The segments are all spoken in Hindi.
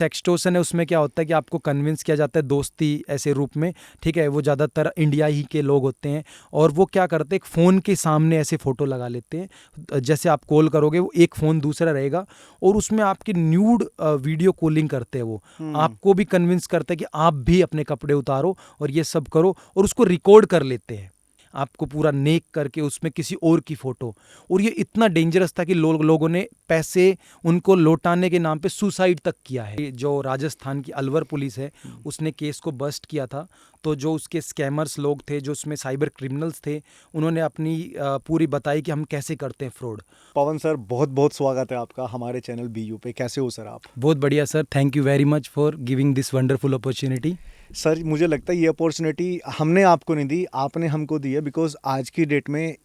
एक्सटॉर्शन है उसमें क्या होता है कि आपको कन्विंस किया जाता है दोस्ती ऐसे रूप में, ठीक है। वो ज़्यादातर इंडिया ही के लोग होते हैं और वो क्या करते हैं, एक फ़ोन के सामने ऐसे फ़ोटो लगा लेते हैं। जैसे आप कॉल करोगे वो एक फ़ोन दूसरा रहेगा और उसमें आपकी न्यूड वीडियो कॉलिंग करते हैं। वो आपको भी कन्विंस करते हैं कि आप भी अपने कपड़े उतारो और ये सब करो, और उसको रिकॉर्ड कर लेते हैं आपको पूरा नेक करके उसमें किसी और की फ़ोटो। और ये इतना डेंजरस था कि लोगों ने पैसे उनको लौटाने के नाम पे सुसाइड तक किया है। जो राजस्थान की अलवर पुलिस है उसने केस को बस्ट किया था, तो जो उसके स्कैमर्स लोग थे, जो उसमें साइबर क्रिमिनल्स थे, उन्होंने अपनी पूरी बताई कि हम कैसे करते हैं फ्रॉड। पवन सर, बहुत बहुत स्वागत है आपका हमारे चैनल BU पे। कैसे हो सर आप? बहुत बढ़िया sir, thank you very much for giving this wonderful opportunity. Sir मुझे लगता है ये अपॉर्चुनिटी हमने आपको नहीं दी, आपने हमको दी है, बिकॉज आज की डेट में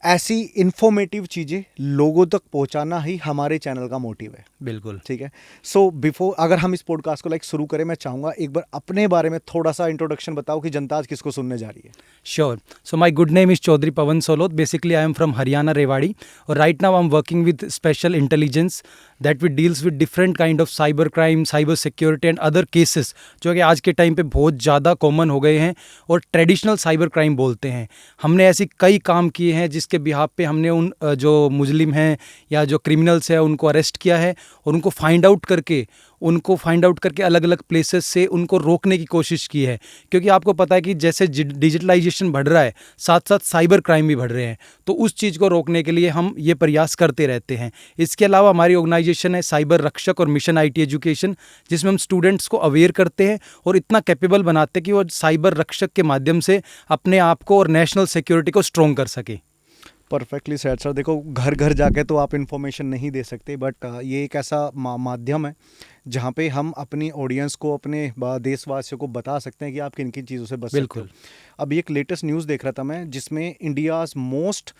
ऐसी इन्फॉर्मेटिव चीज़ें लोगों तक पहुंचाना ही हमारे चैनल का मोटिव है। बिल्कुल। ठीक है। सो बिफोर अगर हम इस पॉडकास्ट को शुरू करें, मैं चाहूँगा एक बार अपने बारे में थोड़ा सा इंट्रोडक्शन बताओ कि जनता आज किसको सुनने जा रही है। Sure. So my good name is Chaudhary Pawan Solot. Basically, I am from Haryana, Rewari. Or right now, I'm working with special intelligence that we deals with different kind of cyber crime, cyber security and other cases जो कि आज के टाइम पे बहुत ज़्यादा कॉमन हो गए हैं और ट्रेडिशनल साइबर क्राइम बोलते हैं। हमने ऐसी कई काम किए हैं जिसके बिहाफ पे हमने उन जो मुजलिम हैं या जो क्रिमिनल्स हैं उनको अरेस्ट किया है और उनको फाइंड आउट करके अलग अलग प्लेसेस से उनको रोकने की कोशिश की है। क्योंकि आपको पता है कि जैसे डिजिटलाइजेशन बढ़ रहा है, साथ साथ साइबर क्राइम भी बढ़ रहे हैं, तो उस चीज़ को रोकने के लिए हम ये प्रयास करते रहते हैं। इसके अलावा हमारी ऑर्गेनाइजेशन है साइबर रक्षक और मिशन IT एजुकेशन, जिसमें हम स्टूडेंट्स को अवेयर करते हैं और इतना कैपेबल बनाते हैं कि वो साइबर रक्षक के माध्यम से अपने आप को और नेशनल सिक्योरिटी को स्ट्रॉन्ग कर सके। Perfectly set sir. देखो, घर घर जाके तो आप इन्फॉर्मेशन नहीं दे सकते, बट ये एक ऐसा माध्यम है जहाँ पे हम अपनी ऑडियंस को, अपने देशवासियों को बता सकते हैं कि आप किन किन चीज़ों से बच सकते हो। अभी एक लेटेस्ट न्यूज़ देख रहा था मैं, जिसमें इंडियाज़ मोस्ट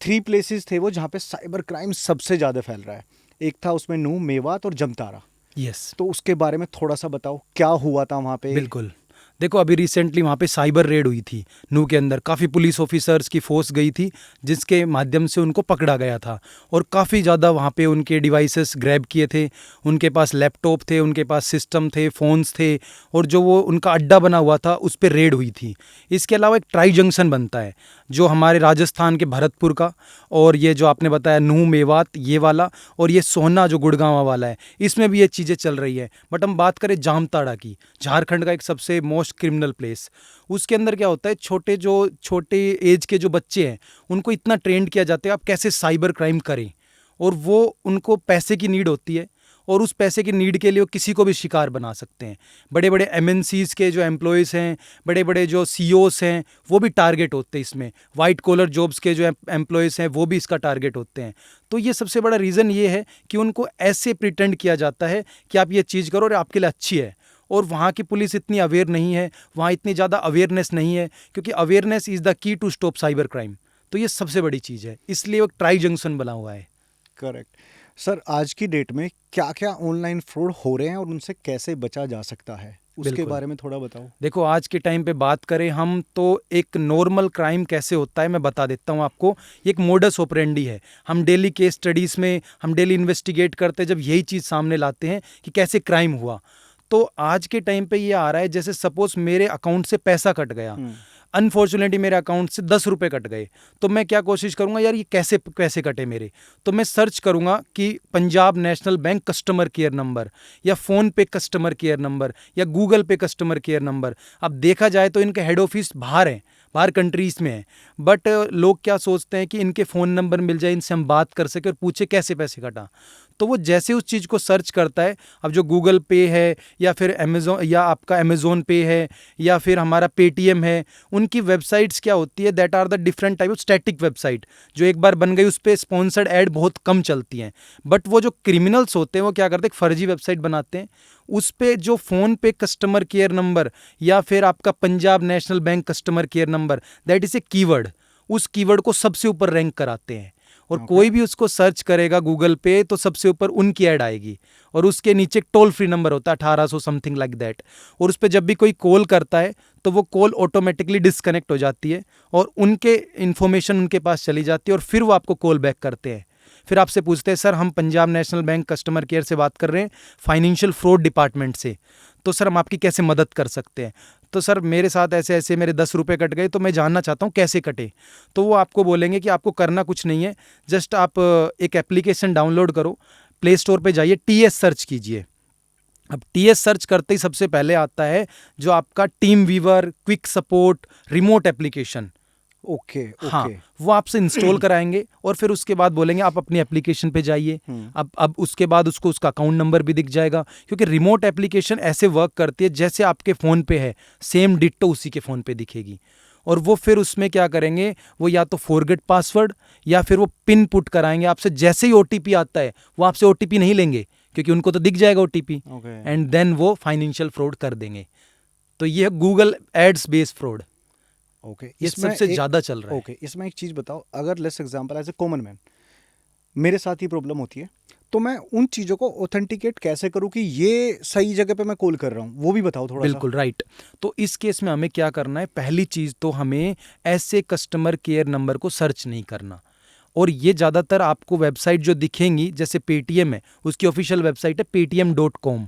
3 प्लेसेस थे वो जहाँ पे साइबर क्राइम सबसे ज़्यादा फैल रहा है। एक था उसमें नूह, मेवात और जमतारा। यस। तो उसके बारे में थोड़ा सा बताओ, क्या हुआ था वहाँ पे? बिल्कुल। देखो, अभी रिसेंटली वहाँ पे साइबर रेड हुई थी। नूह के अंदर काफ़ी पुलिस ऑफिसर्स की फोर्स गई थी, जिसके माध्यम से उनको पकड़ा गया था और काफ़ी ज़्यादा वहाँ पे उनके डिवाइसेस ग्रैब किए थे। उनके पास लैपटॉप थे, उनके पास सिस्टम थे, फ़ोन्स थे, और जो वो उनका अड्डा बना हुआ था उस पर रेड हुई थी। इसके अलावा एक ट्राई जंक्शन बनता है जो हमारे राजस्थान के भरतपुर का, और ये जो आपने बताया नूह मेवात ये वाला, और ये सोहना जो गुड़गांव वाला है, इसमें भी ये चीज़ें चल रही है। बट हम बात करें जामताड़ा की, झारखंड का एक सबसे मोस्ट क्रिमिनल प्लेस, उसके अंदर क्या होता है, छोटे एज के जो बच्चे हैं उनको इतना ट्रेंड किया जाता है आप कैसे साइबर क्राइम करें, और वो उनको पैसे की नीड होती है और उस पैसे की नीड के लिए वो किसी को भी शिकार बना सकते हैं। बड़े बड़े MNCs के जो एम्प्लॉयज़ हैं, बड़े बड़े जो CEOs हैं, वो भी टारगेट होते हैं इसमें। वाइट कॉलर जॉब्स के जो एम्प्लॉयज़ हैं वो भी इसका टारगेट होते हैं। तो ये सबसे बड़ा रीज़न ये है कि उनको ऐसे प्रिटेंड किया जाता है कि आप ये चीज़ करो और आपके लिए अच्छी है। और वहाँ की पुलिस इतनी अवेयर नहीं है, वहाँ इतनी ज़्यादा अवेयरनेस नहीं है, क्योंकि awareness is the key to stop cyber crime. तो ये सबसे बड़ी चीज़ है, इसलिए वो ट्राई जंक्शन बना हुआ है। करेक्ट। सर, आज की डेट में क्या क्या ऑनलाइन फ्रॉड हो रहे हैं और उनसे कैसे बचा जा सकता है, उसके बारे में थोड़ा बताओ। देखो, आज के टाइम पे बात करें हम तो एक नॉर्मल क्राइम कैसे होता है मैं बता देता हूँ आपको। ये एक मोडस ऑपरेंडी है। हम डेली केस स्टडीज़ में, हम डेली इन्वेस्टिगेट करते हैं, जब यही चीज़ सामने लाते हैं कि कैसे क्राइम हुआ। तो आज के टाइम पे ये आ रहा है, जैसे सपोज मेरे अकाउंट से पैसा कट गया, अनफॉर्चुनेटली मेरे अकाउंट से 10 रुपये कट गए, तो मैं क्या कोशिश करूंगा, यार ये कैसे पैसे कटे मेरे, तो मैं सर्च करूंगा कि Punjab national bank customer care number, या फ़ोन पे कस्टमर केयर नंबर, या गूगल पे कस्टमर केयर नंबर। अब देखा जाए तो इनके हेड ऑफिस बाहर कंट्रीज़ में है, बट लोग क्या सोचते हैं कि इनके फ़ोन नंबर मिल जाए, इनसे हम बात कर सके और पूछे कैसे पैसे कटा। तो वो जैसे उस चीज़ को सर्च करता है, अब जो गूगल पे है या फिर अमेज़ोन, या आपका अमेज़ोन पे है, या फिर हमारा पेटीएम है, उनकी वेबसाइट्स क्या होती है, that are the different type of static website, जो एक बार बन गई उस पर स्पॉन्सर्ड ऐड बहुत कम चलती हैं। बट वो जो क्रिमिनल्स होते हैं वो क्या करते हैं, एक फर्जी वेबसाइट बनाते हैं, उस पे जो फ़ोन पे कस्टमर केयर नंबर या फिर आपका Punjab national bank customer care number, that is a keyword, उस कीवर्ड को सबसे ऊपर रैंक कराते हैं। और कोई भी उसको सर्च करेगा गूगल पे तो सबसे ऊपर उनकी ऐड आएगी, और उसके नीचे टोल फ्री नंबर होता है 1800 समथिंग लाइक दैट, और उस पर जब भी कोई कॉल करता है तो वो कॉल ऑटोमेटिकली डिस्कनेक्ट हो जाती है और उनके इन्फॉर्मेशन उनके पास चली जाती है, और फिर वो आपको कॉल बैक करते हैं। फिर आपसे पूछते हैं सर हम Punjab national bank customer care से बात कर रहे हैं, फाइनेंशियल फ्रॉड डिपार्टमेंट से, तो सर हम आपकी कैसे मदद कर सकते हैं? तो सर मेरे साथ ऐसे ऐसे मेरे 10 रुपये कट गए, तो मैं जानना चाहता हूँ कैसे कटे। तो वो आपको बोलेंगे कि आपको करना कुछ नहीं है, जस्ट आप एक एप्लीकेशन डाउनलोड करो, प्ले स्टोर पे जाइए, टीएस सर्च कीजिए। अब टीएस सर्च करते ही सबसे पहले आता है जो आपका TeamViewer, quick support, remote application. Okay हाँ, ओके। वो आपसे इंस्टॉल कराएंगे और फिर उसके बाद बोलेंगे आप अपनी एप्लीकेशन पे जाइए। अब उसके बाद उसको उसका अकाउंट नंबर भी दिख जाएगा, क्योंकि रिमोट एप्लीकेशन ऐसे वर्क करती है जैसे आपके फ़ोन पे है, सेम डिट्टो उसी के फ़ोन पे दिखेगी। और वो फिर उसमें क्या करेंगे, वो या तो फॉरगेट पासवर्ड या फिर वो पिन पुट कराएंगे आपसे। जैसे ही ओटीपी आता है वो आपसे ओटीपी नहीं लेंगे, क्योंकि उनको तो दिख जाएगा ओटीपी, एंड देन वो फाइनेंशियल फ्रॉड कर देंगे। तो ये है Google ads based fraud, okay. ये सबसे ज़्यादा चल रहा है। ओके, इसमें एक चीज़ बताओ, अगर let's example as a common man मेरे साथ ही प्रॉब्लम होती है, तो मैं उन चीज़ों को ऑथेंटिकेट कैसे करूं कि ये सही जगह पे मैं कॉल कर रहा हूं, वो भी बताओ थोड़ा सा। बिल्कुल राइट। तो इस केस में हमें क्या करना है, पहली चीज़ तो हमें ऐसे कस्टमर केयर नंबर को सर्च नहीं करना। और ये ज़्यादातर आपको वेबसाइट जो दिखेंगी, जैसे पेटीएम है, उसकी ऑफिशियल वेबसाइट है paytm.com,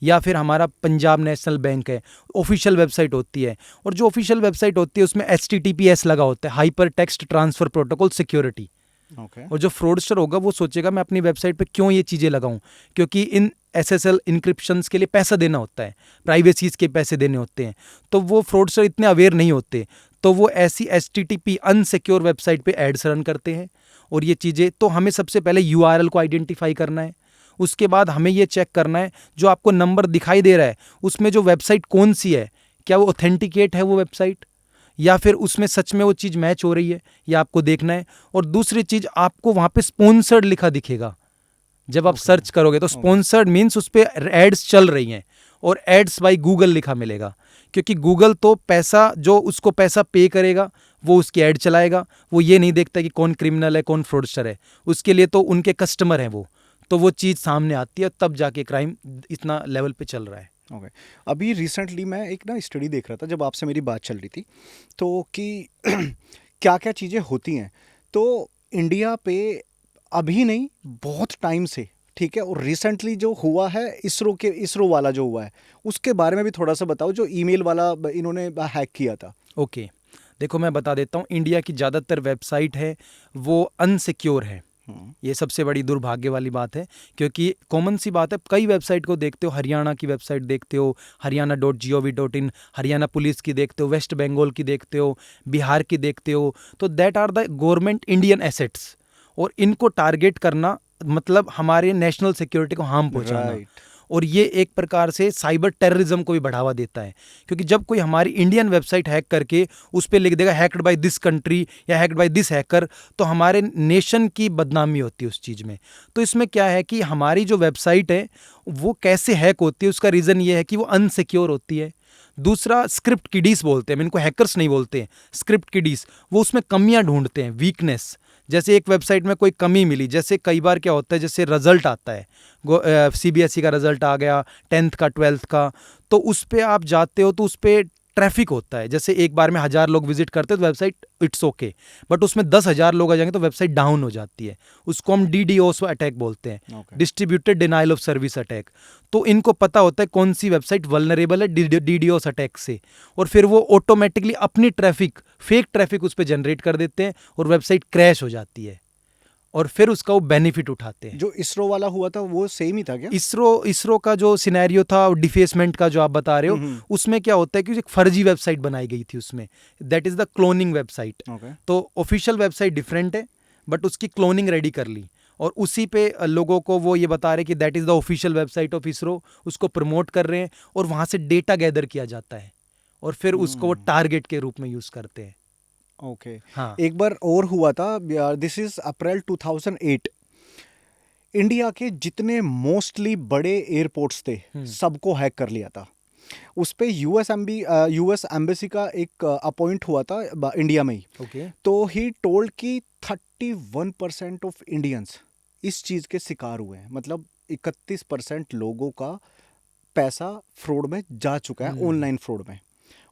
या फिर हमारा पंजाब नेशनल बैंक है, ऑफिशियल वेबसाइट होती है। और जो ऑफिशियल वेबसाइट होती है उसमें HTTPS लगा होता है, hyper text transfer protocol security. और जो फ्रॉडस्टर होगा वो सोचेगा मैं अपनी वेबसाइट पे क्यों ये चीज़ें लगाऊं, क्योंकि इन SSL इंक्रिप्शंस के लिए पैसा देना होता है, प्राइवेसीज के पैसे देने होते हैं। तो वो फ्रॉडस्टर इतने अवेयर नहीं होते, तो वो ऐसी HTTP अनसिक्योर वेबसाइट पे एड्स रन करते हैं। और ये चीज़ें तो हमें सबसे पहले URL को आइडेंटिफाई करना है। उसके बाद हमें ये चेक करना है जो आपको नंबर दिखाई दे रहा है उसमें जो वेबसाइट कौन सी है, क्या वो ऑथेंटिकेट है वो वेबसाइट, या फिर उसमें सच में वो चीज़ मैच हो रही है, ये आपको देखना है। और दूसरी चीज़, आपको वहाँ पे स्पॉन्सर्ड लिखा दिखेगा जब आप सर्च करोगे, तो स्पॉन्सर्ड मीन्स उस पर एड्स चल रही हैं, और एड्स बाय गूगल लिखा मिलेगा, क्योंकि गूगल तो पैसा, जो उसको पैसा पे करेगा वो उसकी ऐड चलाएगा। वो ये नहीं देखता कि कौन क्रिमिनल है कौन फ्रॉडस्टर है, उसके लिए तो उनके कस्टमर हैं वो, तो वो चीज़ सामने आती है, तब जाके क्राइम इतना लेवल पे चल रहा है। ओके। अभी रिसेंटली मैं एक ना स्टडी देख रहा था जब आपसे मेरी बात चल रही थी, तो कि क्या क्या चीज़ें होती हैं। तो इंडिया पे अभी नहीं, बहुत टाइम से, ठीक है, और रिसेंटली जो हुआ है इसरो वाला जो हुआ है, उसके बारे में भी थोड़ा सा बताओ, जो ईमेल वाला इन्होंने हैक किया था। ओके, देखो मैं बता देता हूँ, इंडिया की ज़्यादातर वेबसाइट है वो अनसिक्योर है। ये सबसे बड़ी दुर्भाग्य वाली बात है, क्योंकि कॉमन सी बात है, कई वेबसाइट को देखते हो, हरियाणा की वेबसाइट देखते हो, haryana.gov.in, हरियाणा पुलिस की देखते हो, वेस्ट बंगाल की देखते हो, बिहार की देखते हो, तो that are the government Indian assets. और इनको टारगेट करना मतलब हमारे नेशनल सिक्योरिटी को हार्म पहुंचाना। और ये एक प्रकार से साइबर टेररिज्म को भी बढ़ावा देता है, क्योंकि जब कोई हमारी इंडियन वेबसाइट हैक करके उस पर लिख देगा हैक्ड बाय दिस कंट्री या हैक्ड बाय दिस हैकर, तो हमारे नेशन की बदनामी होती है उस चीज़ में। तो इसमें क्या है कि हमारी जो वेबसाइट है वो कैसे हैक होती है, उसका रीज़न ये है कि वो अनसिक्योर होती है। दूसरा, स्क्रिप्ट किडीज बोलते हैं, इनको हैकर्स नहीं बोलते हैं, स्क्रिप्ट किडीज, वो उसमें कमियां ढूंढते हैं, वीकनेस। जैसे एक वेबसाइट में कोई कमी मिली, जैसे कई बार क्या होता है, जैसे रिजल्ट आता है, CBSE का रिजल्ट आ गया, 10th का 12th का, तो उस पर आप जाते हो तो उस पर ट्रैफिक होता है। जैसे एक बार में 1000 लोग विजिट करते हैं तो वेबसाइट इट्स ओके, बट उसमें 10,000 लोग आ जाएंगे तो वेबसाइट डाउन हो जाती है। उसको हम DDoS अटैक बोलते हैं, distributed denial of service attack. तो इनको पता होता है कौन सी वेबसाइट वल्नरेबल है DDoS अटैक से, और फिर वो ऑटोमेटिकली अपनी ट्रैफिक, फेक ट्रैफिक उस पर जनरेट कर देते हैं और वेबसाइट क्रैश हो जाती है, और फिर उसका वो बेनिफिट उठाते हैं। जो इसरो वाला हुआ था वो सेम ही था क्या? इसरो का जो सिनेरियो था, डिफेसमेंट का जो आप बता रहे हो, उसमें क्या होता है कि एक फर्जी वेबसाइट बनाई गई थी उसमें, that is the cloning website. तो ऑफिशियल वेबसाइट डिफरेंट है, बट उसकी क्लोनिंग रेडी कर ली, और उसी पे लोगों को वो ये बता रहे कि that is the official website of ISRO, उसको प्रमोट कर रहे हैं, और वहां से डेटा गैदर किया जाता है, और फिर उसको वो टारगेट के रूप में यूज करते हैं। ओके। हाँ, एक बार और हुआ था, दिस इज अप्रैल 2008। इंडिया के जितने मोस्टली बड़े एयरपोर्ट्स थे सबको हैक कर लिया था। उस पे यूएस एम्बेसी का एक अपॉइंट हुआ था इंडिया में ही। तो ही टोल्ड कि 31% ऑफ इंडियंस इस चीज़ के शिकार हुए हैं, मतलब 31% लोगों का पैसा फ्रॉड में जा चुका है, ऑनलाइन फ्रॉड में।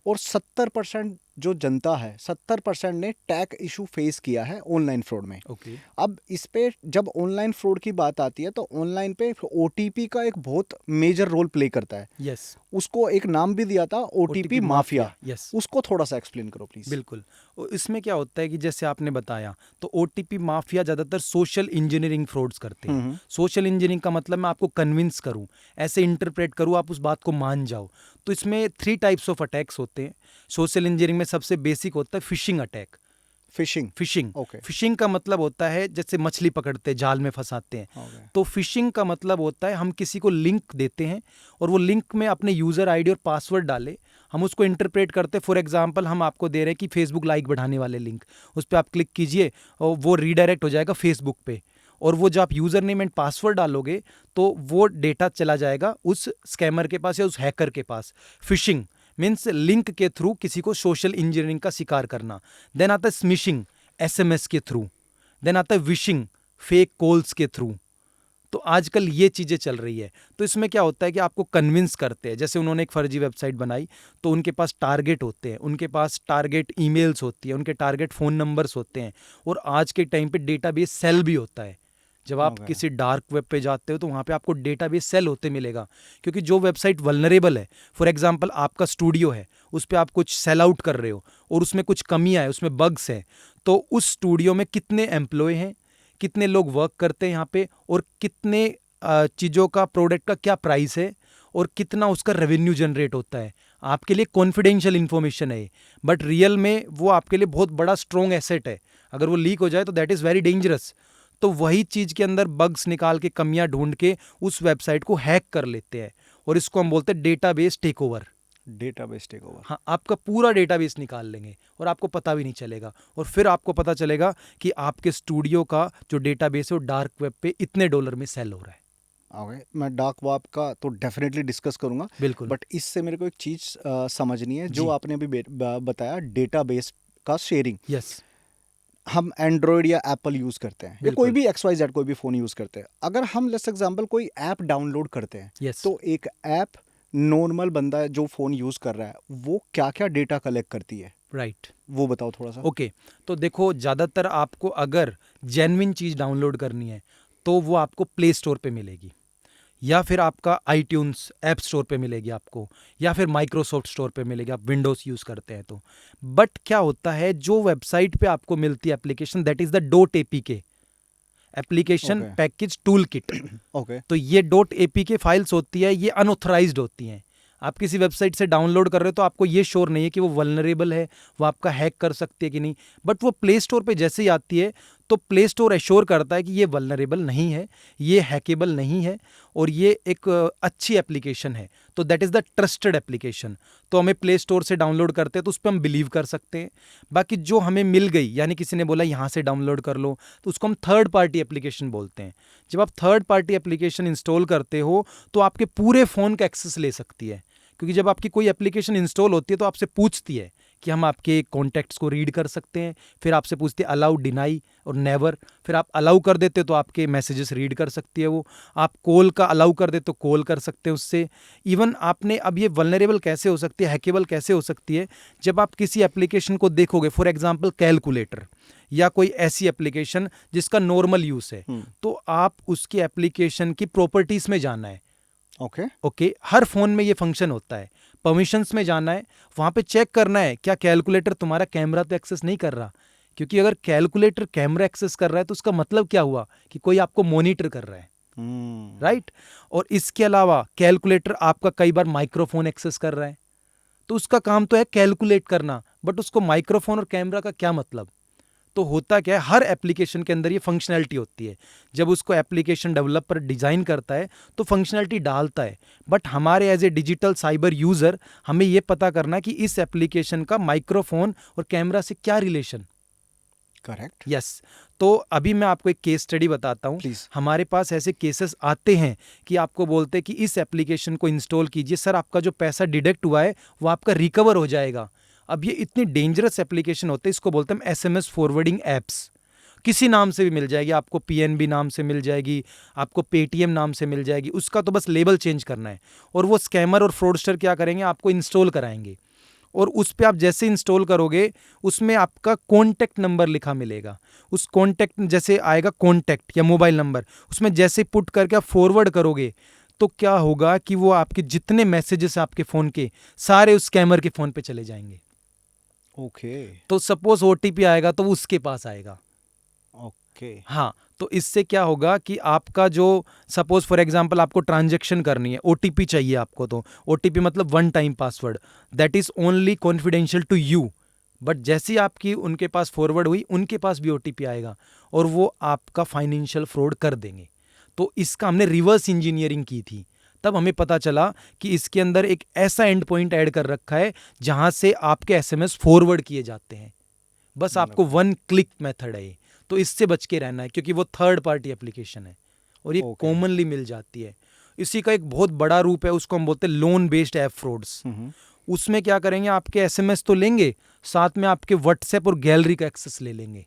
और 70% जो जनता है 70% ने टैग इशू फेस किया है ऑनलाइन फ्रॉड में। ओके। अब इस पे जब ऑनलाइन फ्रॉड की बात आती है तो ऑनलाइन पे ओटीपी का एक बहुत मेजर रोल प्ले करता है। यस। उसको एक नाम भी दिया था ओटीपी माफिया। यस, उसको थोड़ा सा एक्सप्लेन करो प्लीज। बिल्कुल। और इसमें क्या होता है कि जैसे आपने बताया, तो ओटीपी माफिया ज़्यादातर सोशल इंजीनियरिंग फ्रॉड्स करते हैं। सोशल इंजीनियरिंग का मतलब मैं आपको कन्विंस करूं, ऐसे इंटरप्रेट करूं, आप उस बात को मान जाओ। तो इसमें 3 टाइप्स ऑफ अटैक्स होते हैं। सोशल इंजीनियरिंग में सबसे बेसिक होता है phishing attack. Fishing. Fishing okay. Fishing का मतलब होता है जैसे मछली पकड़ते हैं, जाल में फंसाते हैं। ओके। तो फिशिंग का मतलब होता है हम किसी को लिंक देते हैं और वो लिंक में अपने यूज़र आईडी और पासवर्ड डाले, हम उसको इंटरप्रेट करते हैं। फॉर एग्जांपल हम आपको दे रहे हैं कि फेसबुक लाइक बढ़ाने वाले लिंक, उस पर आप क्लिक कीजिए और वो रीडायरेक्ट हो जाएगा फेसबुक पे, और वो जो आप यूज़र नेम एंड पासवर्ड डालोगे तो वो डेटा चला जाएगा उस स्कैमर के पास या उस हैकर के पास। फिशिंग मीन्स लिंक के थ्रू किसी को सोशल इंजीनियरिंग का शिकार करना। देन आता है स्मिशिंग, एसएमएस के थ्रू। देन आता है विशिंग, फेक कॉल्स के थ्रू। तो आजकल ये चीज़ें चल रही है। तो इसमें क्या होता है कि आपको कन्विंस करते हैं, जैसे उन्होंने एक फर्जी वेबसाइट बनाई तो उनके पास टारगेट होते हैं, उनके पास टारगेट ईमेल्स होती है, उनके टारगेट फ़ोन नंबर्स होते हैं, और आज के टाइम पे डेटाबेस सेल भी होता है। जब आप Okay. किसी डार्क वेब पे जाते हो तो वहाँ पे आपको डेटाबेस सेल होते मिलेगा, क्योंकि जो वेबसाइट वल्नरेबल है, फॉर एग्जांपल आपका स्टूडियो है, उस पर आप कुछ सेल आउट कर रहे हो और उसमें कुछ कमियाँ है, उसमें बग्स हैं, तो उस स्टूडियो में कितने एम्प्लॉय हैं, कितने लोग वर्क करते हैं यहाँ पे, और कितने चीज़ों का, प्रोडक्ट का क्या प्राइस है, और कितना उसका रेवेन्यू जनरेट होता है, आपके लिए कॉन्फिडेंशियल इन्फॉर्मेशन है, बट रियल में वो आपके लिए बहुत बड़ा स्ट्रॉन्ग एसेट है। अगर वो लीक हो जाए तो दैट इज़ वेरी डेंजरस। तो वही चीज़ के अंदर बग्स निकाल के, कमियां ढूंढ के उस वेबसाइट को हैक कर लेते हैं, और इसको हम बोलते हैं database take over. Database take over. हाँ, आपका पूरा डेटाबेस निकाल लेंगे और आपको पता भी नहीं चलेगा, और फिर आपको पता चलेगा कि आपके स्टूडियो का जो डेटाबेस है वो डार्क वेब पे इतने डॉलर में सेल हो रहा है। ओके, मैं डार्क वेब का तो डेफिनेटली डिस्कस करूंगा, बिल्कुल। बट इससे मेरे को एक चीज़ समझनी है जो जी। आपने अभी बताया, डेटाबेस का शेयरिंग। यस। हम एंड्रॉयड या एप्पल यूज़ करते हैं या कोई बिल्कुल। भी XYZ कोई भी फ़ोन यूज़ करते हैं। अगर हम लेट्स एग्जांपल कोई ऐप डाउनलोड करते हैं, यस। तो एक ऐप नॉर्मल बंदा जो फ़ोन यूज़ कर रहा है वो क्या क्या डेटा कलेक्ट करती है, राइट। वो बताओ थोड़ा सा। ओके, तो देखो, ज़्यादातर आपको अगर जेन्युइन चीज़ डाउनलोड करनी है तो वो आपको प्ले स्टोर पे मिलेगी, या फिर आपका आईट्यून्स ऐप स्टोर पे मिलेगी आपको, या फिर माइक्रोसॉफ्ट स्टोर पे मिलेगी, आप विंडोज़ यूज़ करते हैं तो। बट क्या होता है, जो वेबसाइट पे आपको मिलती है application, that is the dot APK application Okay. Package tool kit. Okay. तो ये डॉट एपीके फाइल्स होती है, ये अनऑथराइज्ड होती हैं। आप किसी वेबसाइट से डाउनलोड कर रहे हो तो आपको ये श्योर नहीं है कि वो वल्नरेबल है, वो आपका हैक कर सकती है कि नहीं, बट वो प्ले स्टोर पे जैसे ही आती है तो प्ले स्टोर एश्योर करता है कि ये वल्नरेबल नहीं है, ये हैकेबल नहीं है, और ये एक अच्छी एप्लीकेशन है, तो that is the trusted application. तो हमें प्ले स्टोर से डाउनलोड करते हैं तो उस पर हम बिलीव कर सकते हैं। बाकी जो हमें मिल गई, यानी किसी ने बोला यहाँ से डाउनलोड कर लो, तो उसको हम थर्ड पार्टी एप्लीकेशन बोलते हैं। जब आप थर्ड पार्टी एप्लीकेशन इंस्टॉल करते हो तो आपके पूरे फ़ोन का एक्सेस ले सकती है, क्योंकि जब आपकी कोई एप्लीकेशन इंस्टॉल होती है तो आपसे पूछती है कि हम आपके कॉन्टैक्ट्स को रीड कर सकते हैं, फिर आपसे पूछती है अलाउ, डिनाई और नेवर, फिर आप अलाउ कर देते तो आपके मैसेजेस रीड कर सकती है वो, आप कॉल का अलाउ कर देते तो कॉल कर सकते हैं उससे। इवन आपने, अब ये वल्नरेबल कैसे हो सकती है, हैकेबल कैसे हो सकती है, जब आप किसी एप्लीकेशन को देखोगे, फॉर एग्जांपल कैलकुलेटर या कोई ऐसी एप्लीकेशन जिसका नॉर्मल यूज़ है, तो आप उसकी एप्लीकेशन की प्रॉपर्टीज़ में जाना है। ओके, हर फोन में ये फंक्शन होता है। परमिशंस में जाना है, वहाँ पे चेक करना है क्या कैलकुलेटर तुम्हारा कैमरा तो एक्सेस नहीं कर रहा, क्योंकि अगर कैलकुलेटर कैमरा एक्सेस कर रहा है तो उसका मतलब क्या हुआ कि कोई आपको मॉनिटर कर रहा है, राइट। और इसके अलावा कैलकुलेटर आपका कई बार माइक्रोफोन एक्सेस कर रहा है, तो उसका काम तो है कैलकुलेट करना, बट उसको माइक्रोफोन और कैमरा का क्या मतलब। तो होता क्या है, हर एप्लीकेशन के अंदर ये फंक्शनैलिटी होती है। जब उसको एप्लीकेशन डेवलपर डिज़ाइन करता है तो फंक्शनैलिटी डालता है, बट हमारे as a digital cyber user हमें ये पता करना कि इस एप्लीकेशन का माइक्रोफोन और कैमरा से क्या रिलेशन। करेक्ट। यस। तो अभी मैं आपको एक केस स्टडी बताता हूँ। हमारे पास ऐसे केसेस आते हैं कि आपको बोलते हैं कि इस एप्लीकेशन को इंस्टॉल कीजिए सर, आपका जो पैसा डिडक्ट हुआ है वो आपका रिकवर हो जाएगा। अब ये इतनी डेंजरस एप्लीकेशन होते हैं, इसको बोलते हैं SMS फॉरवर्डिंग एप्स। किसी नाम से भी मिल जाएगी आपको, PNB नाम से मिल जाएगी आपको, पेटीएम नाम से मिल जाएगी, उसका तो बस लेबल चेंज करना है। और वो स्कैमर और फ्रॉडस्टर क्या करेंगे, आपको इंस्टॉल कराएंगे और उस पे आप जैसे इंस्टॉल करोगे उसमें आपका कॉन्टैक्ट नंबर लिखा मिलेगा। उस कॉन्टैक्ट जैसे आएगा कॉन्टैक्ट या मोबाइल नंबर, उसमें जैसे पुट करके आप फॉरवर्ड करोगे तो क्या होगा कि वो आपके जितने मैसेजेस आपके फ़ोन के सारे उस स्कैमर के फ़ोन पे चले जाएंगे। ओके तो सपोज ओटीपी आएगा तो वो उसके पास आएगा। ओके। हाँ, तो इससे क्या होगा कि आपका जो सपोज फॉर एग्जांपल आपको ट्रांजैक्शन करनी है, ओटीपी चाहिए आपको, तो ओटीपी मतलब one time password, that is only confidential to you. But जैसी आपकी उनके पास फॉरवर्ड हुई, उनके पास भी ओटीपी आएगा और वो आपका फाइनेंशियल फ्रॉड कर देंगे। तो इसका हमने रिवर्स इंजीनियरिंग की थी, तब हमें पता चला कि इसके अंदर एक ऐसा एंड पॉइंट ऐड कर रखा है जहां से आपके एसएमएस फॉरवर्ड किए जाते हैं। बस आपको वन क्लिक मेथड है ये। तो इससे बच के रहना है क्योंकि वो थर्ड पार्टी एप्लीकेशन है और ये Okay. कॉमनली मिल जाती है। इसी का एक बहुत बड़ा रूप है, उसको हम बोलते हैं लोन बेस्ड ऐप फ्रॉड्स। उसमें क्या करेंगे, आपके एसएमएस तो लेंगे, साथ में आपके व्हाट्सएप और गैलरी का एक्सेस ले लेंगे,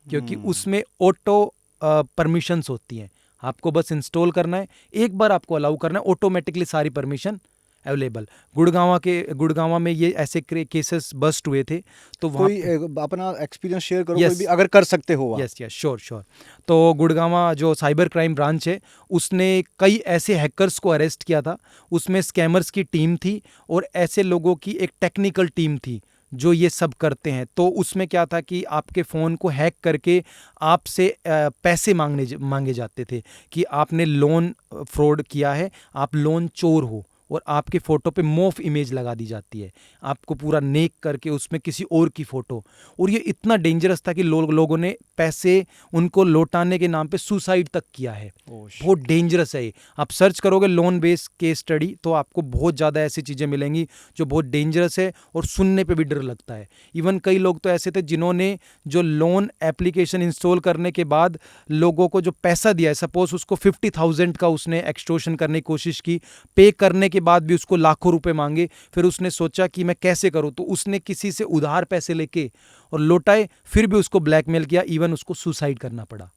क्योंकि उसमें ऑटो परमिशंस होती हैं। आपको बस इंस्टॉल करना है, एक बार आपको अलाउ करना है, ऑटोमेटिकली सारी परमिशन अवेलेबल। गुड़गांव में ये ऐसे केसेस बस्ट हुए थे। तो वहाँ कोई अपना एक्सपीरियंस शेयर करो, Yes. कोई भी अगर कर सकते हो आप। Yes yes sure sure. तो गुड़गांव जो साइबर क्राइम ब्रांच है उसने कई ऐसे हैकर्स को अरेस्ट किया था। उसमें स्कैमर्स की टीम थी और ऐसे लोगों की एक टेक्निकल टीम थी जो ये सब करते हैं। तो उसमें क्या था कि आपके फ़ोन को हैक करके आपसे पैसे मांगे जाते थे कि आपने लोन फ्रॉड किया है, आप लोन चोर हो, और आपके फ़ोटो पे मोफ इमेज लगा दी जाती है, आपको पूरा नेक करके उसमें किसी और की फ़ोटो। और ये इतना डेंजरस था कि लोगों ने पैसे उनको लौटाने के नाम पे सुसाइड तक किया है। बहुत डेंजरस है ये। आप सर्च करोगे लोन बेस केस स्टडी तो आपको बहुत ज़्यादा ऐसी चीज़ें मिलेंगी जो बहुत डेंजरस है और सुनने पे भी डर लगता है। इवन कई लोग तो ऐसे थे जिन्होंने जो लोन एप्लीकेशन इंस्टॉल करने के बाद लोगों को जो पैसा दिया है, सपोज उसको 50,000 का उसने एक्सटॉर्शन करने की कोशिश की, पे करने के बाद भी उसको लाखों रुपए मांगे, फिर उसने सोचा कि मैं कैसे करूं, तो उसने किसी से उधार पैसे लेके और लौटाए, फिर भी उसको ब्लैकमेल किया, इवन उसको सुसाइड करना पड़ा।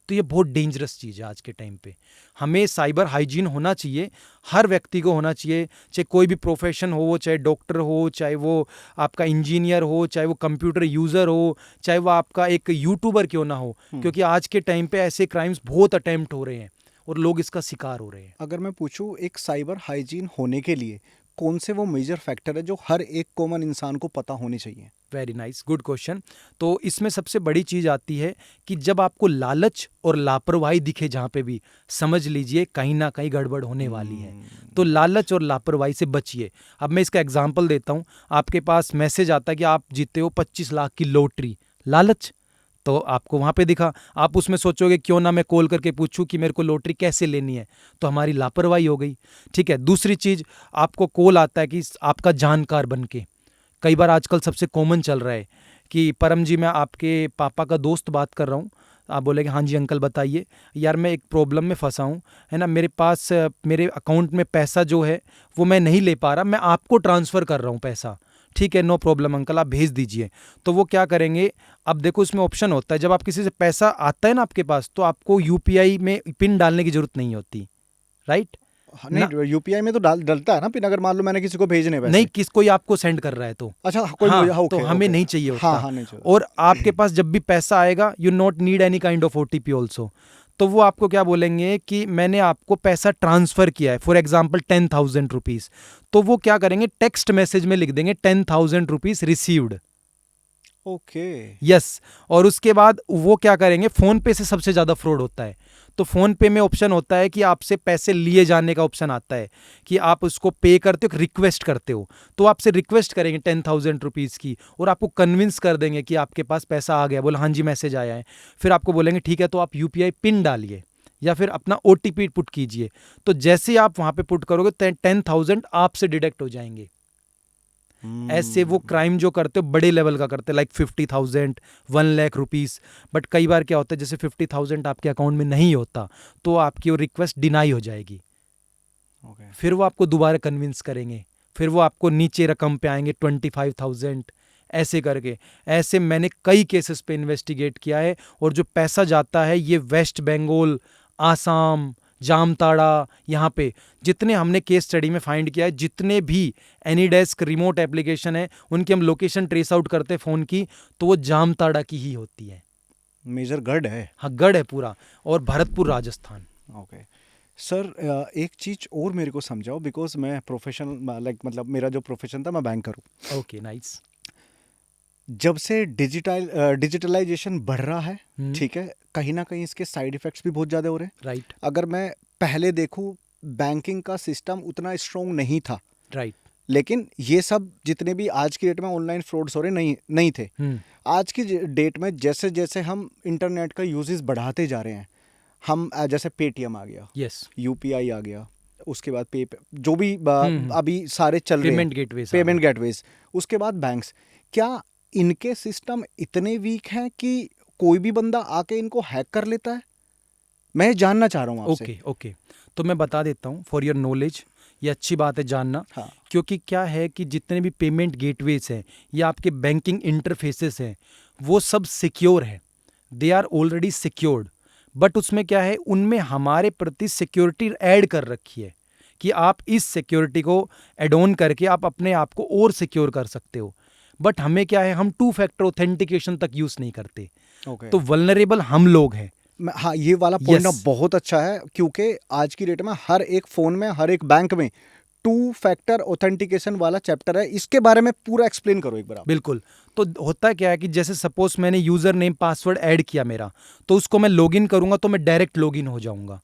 तो ये बहुत डेंजरस चीज़ है आज के टाइम पे। हमें साइबर हाइजीन होना चाहिए, हर व्यक्ति को होना चाहिए, चाहे कोई भी प्रोफेशन हो, वो चाहे डॉक्टर हो, चाहे वो आपका इंजीनियर हो, चाहे वो कंप्यूटर यूज़र हो, चाहे वो आपका एक यूट्यूबर क्यों ना हो, क्योंकि आज के टाइम पे ऐसे क्राइम्स बहुत अटेम्प्ट हो रहे हैं और लोग इसका शिकार हो रहे हैं। अगर मैं पूछूं एक साइबर हाइजीन होने के लिए कौन से वो मेजर फैक्टर है जो हर एक कॉमन इंसान को पता होने चाहिए? Very nice, good question. तो इसमें सबसे बड़ी चीज़ आती है कि जब आपको लालच और लापरवाही दिखे जहाँ पे भी, समझ लीजिए कहीं ना कहीं गड़बड़ होने वाली है। तो लालच और लापरवाही से बचिए। अब मैं इसका एग्जांपल देता हूँ। आपके पास मैसेज आता है कि आप जीते हो 25 लाख की लॉटरी, लालच, तो आपको वहाँ पे दिखा, आप उसमें सोचोगे क्यों ना मैं कॉल करके पूछूं कि मेरे को लॉटरी कैसे लेनी है, तो हमारी लापरवाही हो गई। ठीक है, दूसरी चीज़, आपको कॉल आता है कि आपका जानकार बन के, कई बार आजकल सबसे कॉमन चल रहा है कि परम जी मैं आपके पापा का दोस्त बात कर रहा हूँ। आप बोलेंगे हाँ जी अंकल बताइए। यार मैं एक प्रॉब्लम में फंसा हूँ, है ना, मेरे पास मेरे अकाउंट में पैसा जो है वो मैं नहीं ले पा रहा, मैं आपको ट्रांसफ़र कर रहा हूँ पैसा। ठीक है, नो प्रॉब्लम अंकल, आप भेज दीजिए। तो वो क्या करेंगे, अब देखो उसमें ऑप्शन होता है, जब आप किसी से पैसा आता है ना आपके पास, तो आपको यूपीआई में पिन डालने की जरूरत नहीं होती, राइट? नहीं, यूपीआई में तो डलता है ना पिन, अगर मान लो मैंने किसी को भेजने पैसे। नहीं, किस कोई आपको सेंड कर रहा है तो अच्छा, कोई हाँ, मुझे, हाँ, तो ओके, हमें ओके। नहीं चाहिए होता। हाँ, हाँ, नहीं चाहिए। और आपके पास जब भी पैसा आएगा, you not need any kind of OTP also. तो वो आपको क्या बोलेंगे कि मैंने आपको पैसा ट्रांसफ़र किया है, फॉर एग्जाम्पल 10,000 रुपीज़। तो वो क्या करेंगे, टेक्स्ट मैसेज में लिख देंगे 10,000 रुपीज़ रिसीव्ड। ओके। यस। और उसके बाद वो क्या करेंगे, फ़ोन पे से सबसे ज़्यादा फ्रॉड होता है। तो फ़ोन पे में ऑप्शन होता है कि आपसे पैसे लिए जाने का ऑप्शन आता है कि आप उसको पे करते हो, रिक्वेस्ट करते हो, तो आपसे रिक्वेस्ट करेंगे 10,000 रुपीज़ की और आपको कन्विंस कर देंगे कि आपके पास पैसा आ गया, बोला हाँ जी मैसेज आया है। फिर आपको बोलेंगे ठीक है तो आप यूपीआई पिन डालिए या फिर अपना ओटीपी पुट कीजिए। तो जैसे ही आप वहाँ पे पुट करोगे 10,000 आपसे डिडक्ट हो जाएंगे। ऐसे वो क्राइम जो करते हो बड़े लेवल का करते हैं, लाइक 50,000, 1 लाख रुपीज़। बट कई बार क्या होता है, जैसे 50,000 आपके अकाउंट में नहीं होता तो आपकी वो रिक्वेस्ट डिनाई हो जाएगी। फिर वो आपको दोबारा कन्विंस करेंगे, फिर वो आपको नीचे रकम पे आएंगे 25,000, ऐसे करके। ऐसे मैंने कई केसेस पे इन्वेस्टिगेट किया है और जो पैसा जाता है ये वेस्ट बंगाल, आसाम, जामताड़ा, यहाँ पे जितने हमने केस स्टडी में फाइंड किया है, जितने भी एनीडेस्क रिमोट एप्लीकेशन है उनकी हम लोकेशन ट्रेस आउट करते हैं फ़ोन की, तो वो जामताड़ा की ही होती है। मेजर गढ़ है। हाँ, गढ़ है पूरा, और भरतपुर राजस्थान। ओके सर, एक चीज़ और मेरे को समझाओ, बिकॉज मैं प्रोफेशनल मतलब मेरा जो प्रोफेशन था, मैं बैंकर हूँ। Okay, nice. जब से डिजिटलाइजेशन बढ़ रहा है, ठीक है, कहीं ना कहीं इसके साइड इफ़ेक्ट्स भी बहुत ज़्यादा हो रहे हैं। राइट। अगर मैं पहले देखूँ, बैंकिंग का सिस्टम उतना स्ट्रॉन्ग नहीं था। राइट। लेकिन ये सब जितने भी आज की डेट में ऑनलाइन फ्रॉड्स हो रहे नहीं थे। आज की डेट में जैसे जैसे हम इंटरनेट का यूजेस बढ़ाते जा रहे हैं, हम जैसे पेटीएम आ गया, यस, यूपीआई आ गया, उसके बाद पे जो भी अभी सारे चल रहे हैं पेमेंट गेटवेज, उसके बाद बैंक्स, क्या इनके सिस्टम इतने वीक हैं कि कोई भी बंदा आके इनको हैक कर लेता है? मैं जानना चाह रहा हूँ आपसे। ओके, तो मैं बता देता हूँ फॉर योर नॉलेज, ये अच्छी बात है जानना। हाँ। क्योंकि क्या है कि जितने भी पेमेंट गेटवेज हैं या आपके बैंकिंग इंटरफेसेस हैं, वो सब सिक्योर है, they are already secured. But उसमें क्या है, उनमें हमारे प्रति सिक्योरिटी ऐड कर रखी है कि आप इस सिक्योरिटी को एड ऑन करके आप अपने आप को और सिक्योर कर सकते हो। बट हमें क्या है, हम 2 फैक्टर ऑथेंटिकेशन तक यूज़ नहीं करते। तो वल्नरेबल हम लोग हैं। हाँ, ये वाला पॉइंट ना बहुत अच्छा है, क्योंकि आज की डेट में हर एक फ़ोन में, हर एक बैंक में 2 फैक्टर ऑथेंटिकेशन वाला चैप्टर है। इसके बारे में पूरा एक्सप्लेन करो एक बार आप। बिल्कुल। तो होता क्या है कि जैसे सपोज मैंने यूज़र नेम पासवर्ड ऐड किया मेरा, तो उसको मैं लॉगिन करूंगा तो मैं डायरेक्ट लॉगिन हो जाऊंगा।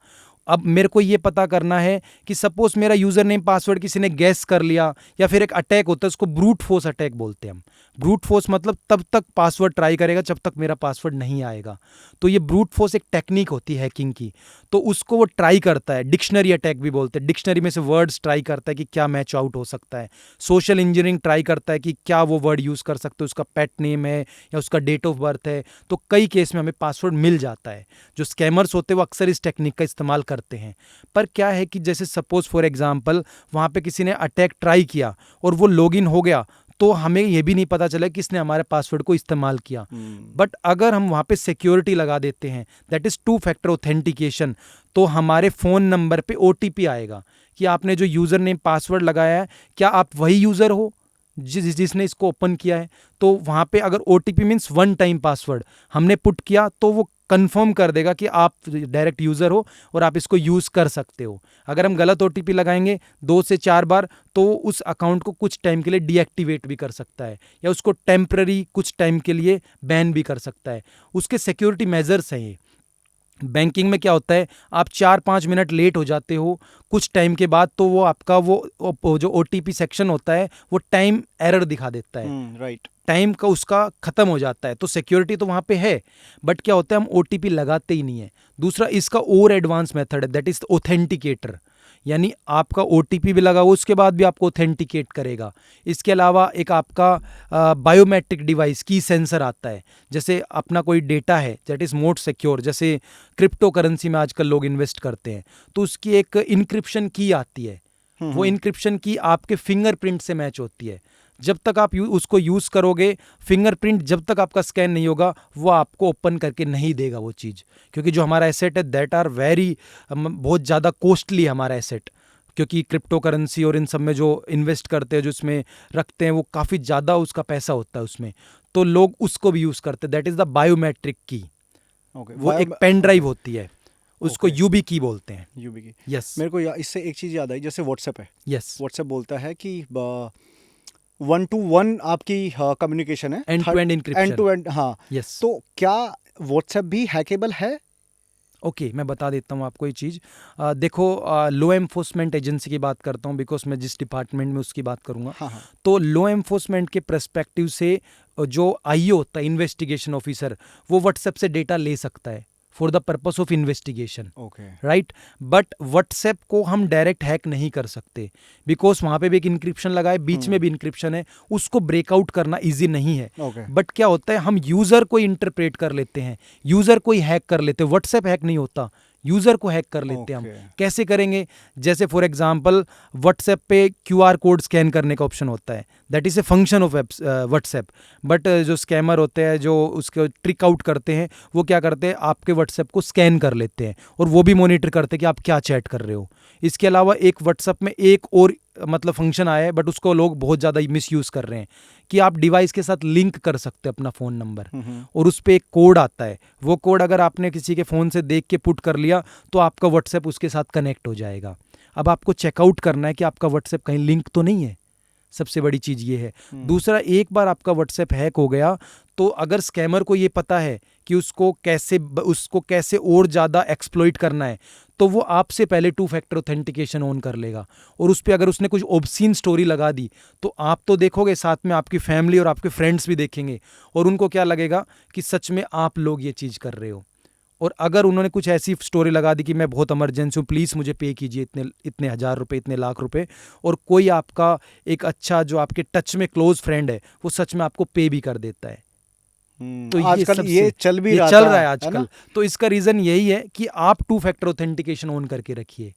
अब मेरे को ये पता करना है कि सपोज मेरा यूज़र नेम पासवर्ड किसी ने गैस कर लिया, या फिर एक अटैक होता है, उसको ब्रूट फोर्स अटैक बोलते हैं हम। ब्रूट फोर्स मतलब तब तक पासवर्ड ट्राई करेगा जब तक मेरा पासवर्ड नहीं आएगा। तो ये ब्रूट फोर्स एक टेक्निक होती है हैकिंग की, तो उसको वो ट्राई करता है। डिक्शनरी अटैक भी बोलते हैं, डिक्शनरी में से वर्ड्स ट्राई करता है कि क्या मैच आउट हो सकता है। सोशल इंजीनियरिंग ट्राई करता है कि क्या वो वर्ड यूज़ कर सकते हो, उसका पेट नेम है या उसका डेट ऑफ बर्थ है। तो कई केस में हमें पासवर्ड मिल जाता है। जो स्कैमर्स होते हैं वो अक्सर इस टेक्निक का इस्तेमाल करते हैं। पर क्या है कि जैसे सपोज फॉर एग्जांपल वहाँ पे किसी ने अटैक ट्राई किया और वो लॉगिन हो गया, तो हमें ये भी नहीं पता चला किसने हमारे पासवर्ड को इस्तेमाल किया। बट अगर हम वहाँ पे सिक्योरिटी लगा देते हैं, दैट इज़ 2 फैक्टर ऑथेंटिकेशन, तो हमारे फ़ोन नंबर पे OTP आएगा कि आपने जो यूज़र नेम पासवर्ड लगाया है, क्या आप वही यूज़र हो जिसने इसको ओपन किया है। तो वहाँ पे अगर OTP मीन्स 1 टाइम पासवर्ड हमने पुट किया, तो वो कंफर्म कर देगा कि आप डायरेक्ट यूज़र हो और आप इसको यूज़ कर सकते हो। अगर हम गलत OTP लगाएंगे 2 से 4 बार, तो उस अकाउंट को कुछ टाइम के लिए डीएक्टिवेट भी कर सकता है, या उसको टेम्पररी कुछ टाइम के लिए बैन भी कर सकता है। उसके सिक्योरिटी मेजर्स हैं ये। बैंकिंग में क्या होता है, आप 4-5 मिनट लेट हो जाते हो कुछ टाइम के बाद, तो वो आपका वो जो OTP सेक्शन होता है वो टाइम एरर दिखा देता है। राइट। टाइम का उसका खत्म हो जाता है। तो सिक्योरिटी तो वहाँ पे है, बट क्या होता है, हम OTP लगाते ही नहीं है। दूसरा इसका और एडवांस मेथड है, दैट इज ऑथेंटिकेटर, यानी आपका OTP भी लगा हो उसके बाद भी आपको ऑथेंटिकेट करेगा। इसके अलावा एक आपका बायोमेट्रिक डिवाइस की सेंसर आता है, जैसे अपना कोई डेटा है दैट इज़ मोर सिक्योर। जैसे क्रिप्टो करेंसी में आजकल लोग इन्वेस्ट करते हैं, तो उसकी एक इनक्रिप्शन की आती है। वो इनक्रिप्शन की आपके फिंगरप्रिंट से मैच होती है। जब तक आप उसको यूज़ करोगे, फिंगरप्रिंट जब तक आपका स्कैन नहीं होगा, वो आपको ओपन करके नहीं देगा वो चीज़। क्योंकि जो हमारा एसेट है दैट आर वेरी बहुत ज़्यादा कॉस्टली हमारा एसेट, क्योंकि क्रिप्टो करेंसी और इन सब में जो इन्वेस्ट करते हैं, जो इसमें रखते हैं, वो काफ़ी ज़्यादा उसका पैसा होता है उसमें, तो लोग उसको भी यूज़ करते हैं। दैट इज़ द बायोमेट्रिक की। वो एक पेन ड्राइव होती है, उसको यूबी की बोलते हैं। यूबी की। यस। मेरे को इससे एक चीज़ याद आई, जैसे व्हाट्सएप है। यस। व्हाट्सएप बोलता है कि 1-to-1 आपकी कम्युनिकेशन है, end to end encryption. End to end. हाँ। यस। तो क्या व्हाट्सएप भी हैकेबल है? ओके, मैं बता देता हूँ आपको ये चीज़। देखो, लॉ एनफोर्समेंट एजेंसी की बात करता हूँ, बिकॉज मैं जिस डिपार्टमेंट में उसकी बात करूँगा। हाँ। तो लॉ एनफोर्समेंट के पर्सपेक्टिव से जो IO होता है, इन्वेस्टिगेशन ऑफिसर, वो व्हाट्सएप से डेटा ले सकता है for the purpose of investigation. Okay. Right. But WhatsApp को हम डायरेक्ट हैक नहीं कर सकते, बिकॉज वहाँ पे भी एक इंक्रिप्शन लगा है, बीच में भी इंक्रिप्शन है, उसको ब्रेकआउट करना ईजी नहीं है। बट क्या होता है, हम यूज़र को इंटरप्रेट कर लेते हैं, यूज़र को ही हैक कर लेते हैं। व्हाट्सएप हैक नहीं होता, यूज़र को हैक कर लेते हैं हम। Okay. कैसे करेंगे? जैसे फॉर एग्जांपल व्हाट्सएप पे QR कोड स्कैन करने का ऑप्शन होता है, that is a function of WhatsApp. But जो स्कैमर होते हैं जो उसको ट्रिक आउट करते हैं, वो क्या करते हैं, आपके व्हाट्सएप को स्कैन कर लेते हैं और वो भी मॉनिटर करते हैं कि आप क्या चैट कर रहे हो। इसके अलावा एक व्हाट्सएप में एक और मतलब फंक्शन आया है, बट उसको लोग बहुत ज़्यादा मिसयूज़ कर रहे हैं कि आप डिवाइस के साथ लिंक कर सकते हैं अपना फ़ोन नंबर, और उस पर एक कोड आता है। वो कोड अगर आपने किसी के फ़ोन से देख के पुट कर लिया तो आपका व्हाट्सएप उसके साथ कनेक्ट हो जाएगा। अब आपको चेकआउट करना है कि आपका व्हाट्सएप कहीं लिंक तो नहीं है, सबसे बड़ी चीज़ ये है। दूसरा, एक बार आपका व्हाट्सएप हैक हो गया तो अगर स्कैमर को ये पता है कि उसको कैसे और ज़्यादा एक्सप्लॉइट करना है, तो वो आपसे पहले 2 फैक्टर ऑथेंटिकेशन ऑन कर लेगा। और उस पर अगर उसने कुछ ऑब्सीन स्टोरी लगा दी तो आप तो देखोगे, साथ में आपकी फैमिली और आपके फ्रेंड्स भी देखेंगे, और उनको क्या लगेगा कि सच में आप लोग ये चीज़ कर रहे हो। और अगर उन्होंने कुछ ऐसी स्टोरी लगा दी कि मैं बहुत इमरजेंसी हूँ, प्लीज़ मुझे पे कीजिए इतने हज़ार रुपए, इतने लाख रुपए, और कोई आपका एक अच्छा जो आपके टच में क्लोज फ्रेंड है वो सच में आपको पे भी कर देता है। तो आजकल ये चल रहा है आजकल। तो इसका रीज़न यही है कि आप 2 फैक्टर ऑथेंटिकेशन ऑन करके रखिए।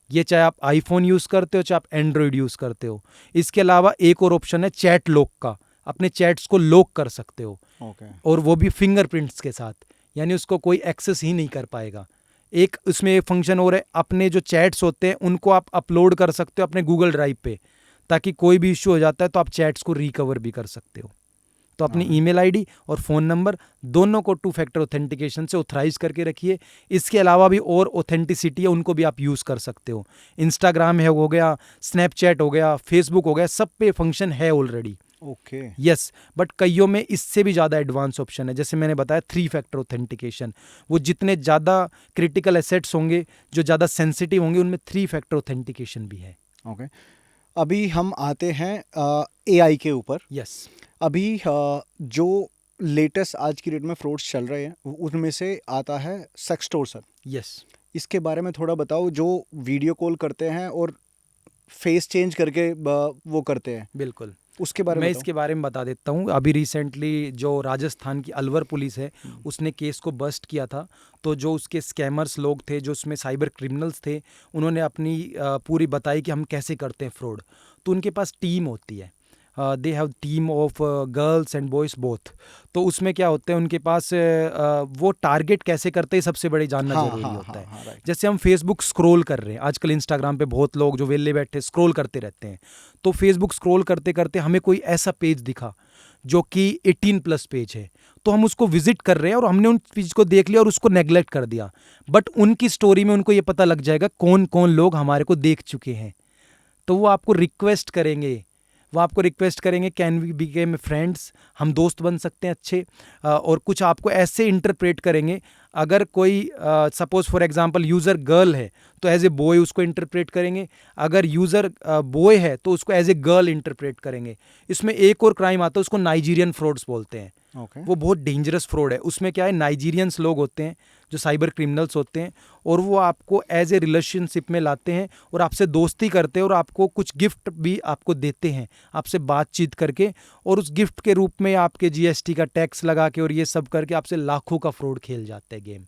ये चाहे आप आईफोन यूज़ करते हो चाहे आप एंड्रॉयड यूज़ करते हो। इसके अलावा एक और ऑप्शन है चैट लॉक का, अपने चैट्स को लॉक कर सकते हो। और वो भी फिंगरप्रिंट्स के साथ, यानी उसको कोई एक्सेस ही नहीं कर पाएगा। एक उसमें एक फंक्शन और है, अपने जो चैट्स होते हैं उनको आप अपलोड कर सकते हो अपने गूगल ड्राइव पे, ताकि कोई भी इश्यू हो जाता है तो आप चैट्स को रिकवर भी कर सकते हो। तो अपनी ईमेल आईडी और फ़ोन नंबर दोनों को 2 फैक्टर ऑथेंटिकेशन से ऑथराइज करके रखिए। इसके अलावा भी और ऑथेंटिसिटी है, उनको भी आप यूज़ कर सकते हो। इंस्टाग्राम है हो गया, स्नैपचैट हो गया, फेसबुक हो गया, सब पे फंक्शन है ऑलरेडी। ओके, यस, बट कईयों में इससे भी ज़्यादा एडवांस ऑप्शन है। जैसे मैंने बताया 3 फैक्टर ऑथेंटिकेशन, वो जितने ज़्यादा क्रिटिकल एसेट्स होंगे, जो ज़्यादा सेंसिटिव होंगे, उनमें 3 फैक्टर ऑथेंटिकेशन भी है। ओके। अभी हम आते हैं AI के ऊपर। यस। अभी जो लेटेस्ट आज की डेट में फ्रॉड्स चल रहे हैं उनमें से आता है सेक्सटोर्शन। यस। इसके बारे में थोड़ा बताओ। जो वीडियो कॉल करते हैं और फेस चेंज करके वो करते हैं, बिल्कुल, उसके बारे में मैं बताओ। इसके बारे में बता देता हूँ। अभी रिसेंटली जो राजस्थान की अलवर पुलिस है, उसने केस को बस्ट किया था। तो जो उसके स्कैमर्स लोग थे, जो उसमें साइबर क्रिमिनल्स थे, उन्होंने अपनी पूरी बताई कि हम कैसे करते हैं फ्रॉड। तो उनके पास टीम होती है, they have team of girls and boys both. तो उसमें क्या होते हैं उनके पास, वो टारगेट कैसे करते हैं सबसे बड़े जानना ज़रूरी होता है। right. जैसे हम फेसबुक स्क्रॉल कर रहे हैं आजकल, इंस्टाग्राम पे बहुत लोग जो वेले बैठे स्क्रॉल करते रहते हैं। तो फेसबुक स्क्रॉल करते करते हमें कोई ऐसा पेज दिखा जो कि 18+ पेज है, तो हम उसको विजिट कर रहे हैं और हमने उन पेज को देख लिया और उसको नेग्लेक्ट कर दिया। बट उनकी स्टोरी में उनको ये पता लग जाएगा कौन कौन लोग हमारे को देख चुके हैं। तो वो आपको रिक्वेस्ट करेंगे, कैन वी बिकेम फ्रेंड्स, हम दोस्त बन सकते हैं अच्छे। और कुछ आपको ऐसे इंटरप्रेट करेंगे, अगर कोई suppose for example user girl है तो एज ए बॉय उसको इंटरप्रेट करेंगे, अगर यूज़र बॉय है तो उसको एज ए गर्ल इंटरप्रेट करेंगे। इसमें एक और क्राइम आता है, उसको नाइजीरियन फ्रॉड्स बोलते हैं। वो बहुत डेंजरस फ्रॉड है। उसमें क्या है, नाइजीरियंस लोग होते हैं जो साइबर क्रिमिनल्स होते हैं, और वो आपको एज ए रिलेशनशिप में लाते हैं और आपसे दोस्ती करते हैं और आपको कुछ गिफ्ट भी आपको देते हैं आपसे बातचीत करके, और उस गिफ्ट के रूप में आपके GST का टैक्स लगा के और ये सब करके आपसे लाखों का फ्रॉड खेल जाते हैं गेम।